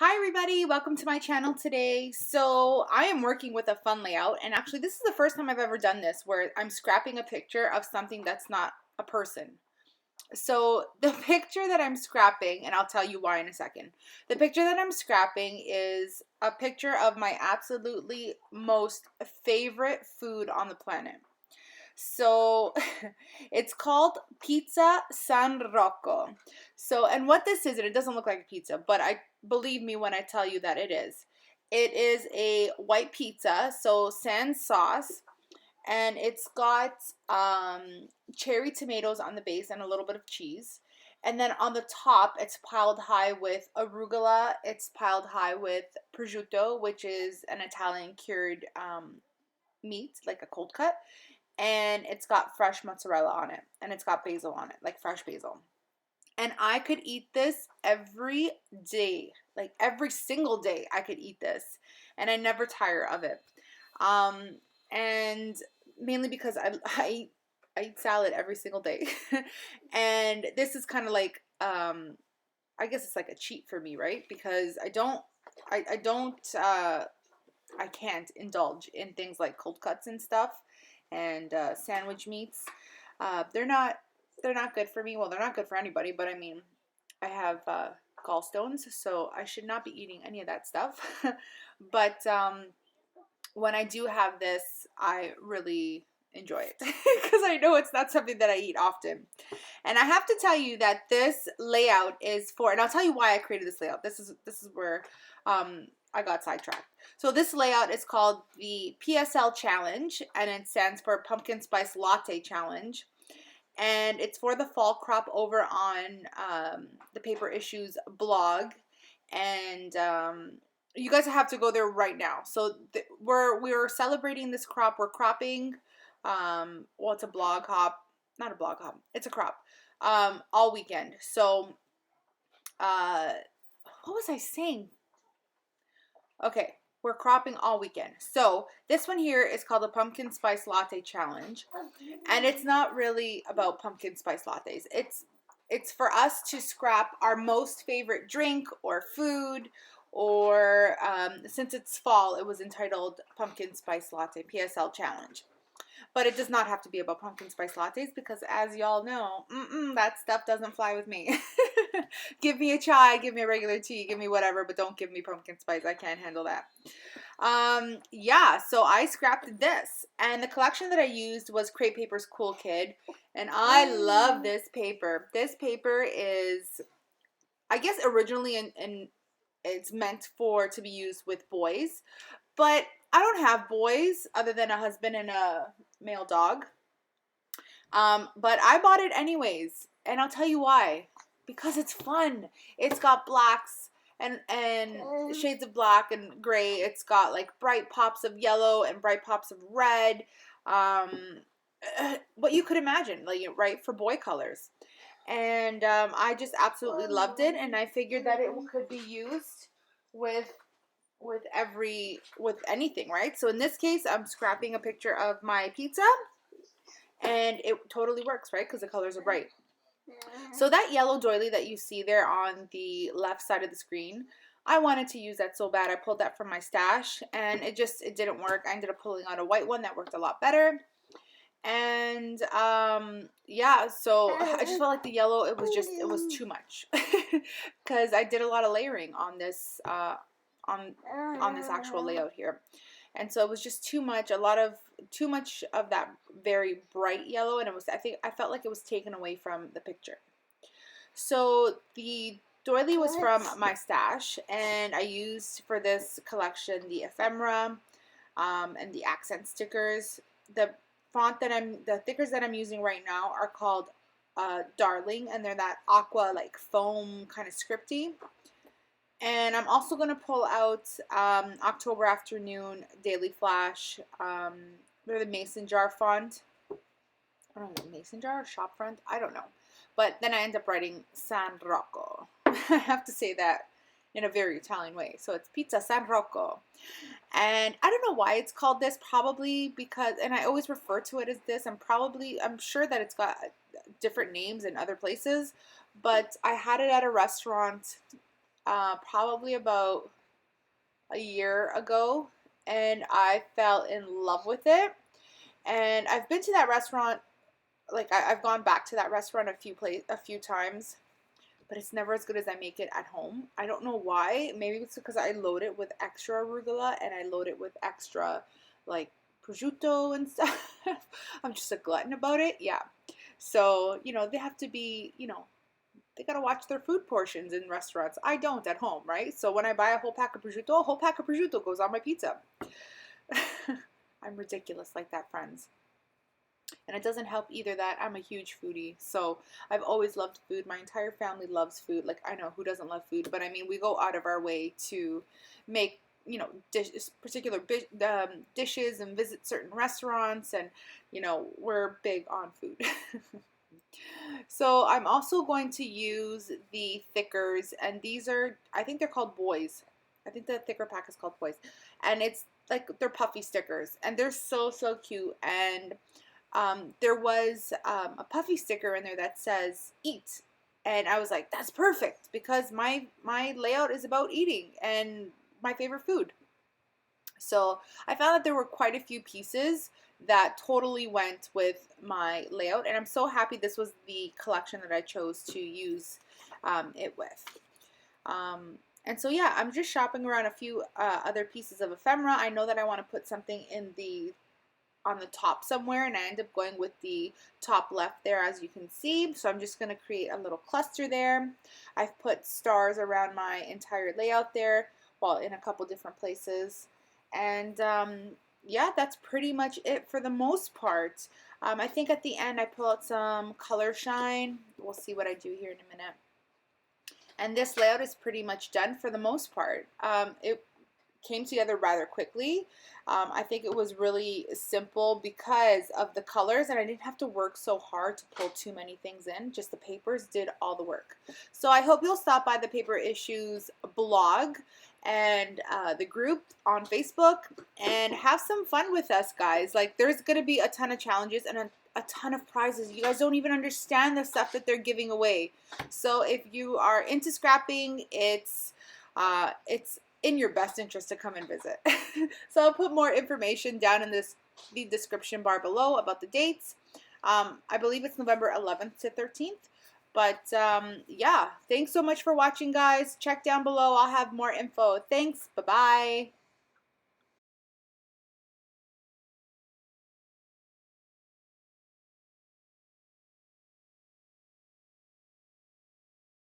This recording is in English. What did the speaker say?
Hi everybody, welcome to my channel today. So I am working with a fun layout, and actually this is the first time I've ever done this where I'm scrapping a picture of something that's not a person. So the picture that I'm scrapping, and I'll tell you why in a second. The picture that I'm scrapping is a picture of my absolutely most favorite food on the planet. So it's called Pizza San Rocco. So, and what this is, and it doesn't look like a pizza, but believe me when I tell you that it is. It is a white pizza, so sans sauce, and it's got cherry tomatoes on the base and a little bit of cheese. And then on the top, it's piled high with arugula. It's piled high with prosciutto, which is an Italian cured meat, like a cold cut, and it's got fresh mozzarella on it, and it's got basil on it, like fresh basil. And I could eat this every day, like every single day I could eat this, and I never tire of it. And mainly because I eat salad every single day. And this is kind of like I guess it's like a cheat for me, right? Because I can't indulge in things like cold cuts and stuff, and sandwich meats. They're not good for me. Well, they're not good for anybody. But I mean, I have gallstones, so I should not be eating any of that stuff. But when I do have this, I really enjoy it because I know it's not something that I eat often. And I have to tell you that this layout is for, and I'll tell you why I created this layout. This is where I got sidetracked. So this layout is called the PSL Challenge, and it stands for Pumpkin Spice Latte Challenge. And it's for the fall crop over on the Paper Issues blog. And you guys have to go there right now. So we're celebrating this crop. We're cropping. Well, it's a blog hop, not a blog hop. It's a crop. All weekend. So, what was I saying? Okay, we're cropping all weekend. So this one here is called the Pumpkin Spice Latte Challenge, and it's not really about pumpkin spice lattes. It's for us to scrap our most favorite drink or food, or since it's fall, it was entitled Pumpkin Spice Latte PSL Challenge. But it does not have to be about pumpkin spice lattes because, as y'all know, that stuff doesn't fly with me. Give me a chai, give me a regular tea, give me whatever, but don't give me pumpkin spice. I can't handle that. Yeah, so I scrapped this, and the collection that I used was Crepe Paper's Cool Kid, and I love this paper. This paper is, I guess, originally and it's meant to be used with boys, but I don't have boys other than a husband and a male dog. But I bought it anyways, and I'll tell you why. Because it's fun. It's got blacks and shades of black and gray. It's got like bright pops of yellow and bright pops of red. What you could imagine, like, right, for boy colors. And I just absolutely loved it, and I figured that it could be used with anything, right? So in this case, I'm scrapping a picture of my pizza, and it totally works, right? Because the colors are bright. So that yellow doily that you see there on the left side of the screen, I wanted to use that so bad. I pulled that from my stash, and it didn't work. I ended up pulling out a white one that worked a lot better. And yeah, so I just felt like the yellow, it was too much because I did a lot of layering on this on this actual layout here. And so it was just too much of that very bright yellow, and I felt like it was taken away from the picture. So the doily was from my stash, and I used for this collection the ephemera and the accent stickers. The thickers that I'm using right now are called Darling, and they're that aqua, like, foam kind of scripty. And I'm also going to pull out October Afternoon Daily Flash. They're the mason jar font. I don't know, mason jar or shop front? I don't know. But then I end up writing San Rocco. I have to say that in a very Italian way. So it's Pizza San Rocco. And I don't know why it's called this. Probably because, and I always refer to it as this. I'm sure that it's got different names in other places. But I had it at a restaurant probably about a year ago, and I fell in love with it. And I've been to that restaurant, like I've gone back to that restaurant a few times, but it's never as good as I make it at home. I don't know why. Maybe it's because I load it with extra arugula and I load it with extra like prosciutto and stuff. I'm just a glutton about it. Yeah. So, they have to be, they gotta watch their food portions in restaurants. I don't at home, right? So when I buy a whole pack of prosciutto goes on my pizza. I'm ridiculous like that, friends. And it doesn't help either that I'm a huge foodie. So I've always loved food. My entire family loves food. Like, I know who doesn't love food, but I mean, we go out of our way to make, particular dishes and visit certain restaurants. And, we're big on food. So I'm also going to use the thickers. And these are, I think they're called Boys. I think the thicker pack is called Boys. And it's like, they're puffy stickers. And they're so, so cute. And there was a puffy sticker in there that says eat, and I was like, that's perfect because my layout is about eating and my favorite food. So I found that there were quite a few pieces that totally went with my layout, and I'm so happy this was the collection that I chose to use it with. And so yeah, I'm just shopping around a few other pieces of ephemera. I know that I want to put something on the top somewhere, and I end up going with the top left there, as you can see. So I'm just going to create a little cluster there. I've put stars around my entire layout there, well, in a couple different places. And yeah, that's pretty much it for the most part. I think at the end I pull out some color shine. We'll see what I do here in a minute. And this layout is pretty much done for the most part. It came together rather quickly. I think it was really simple because of the colors, and I didn't have to work so hard to pull too many things in. Just the papers did all the work. So I hope you'll stop by the Paper Issues blog and the group on Facebook and have some fun with us, guys. Like, there's going to be a ton of challenges and a ton of prizes. You guys don't even understand the stuff that they're giving away. So if you are into scrapping, it's in your best interest to come and visit. So I'll put more information down in the description bar below about the dates. I believe it's November 11th to 13th. But yeah, thanks so much for watching, guys. Check down below. I'll have more info. Thanks. Bye-bye.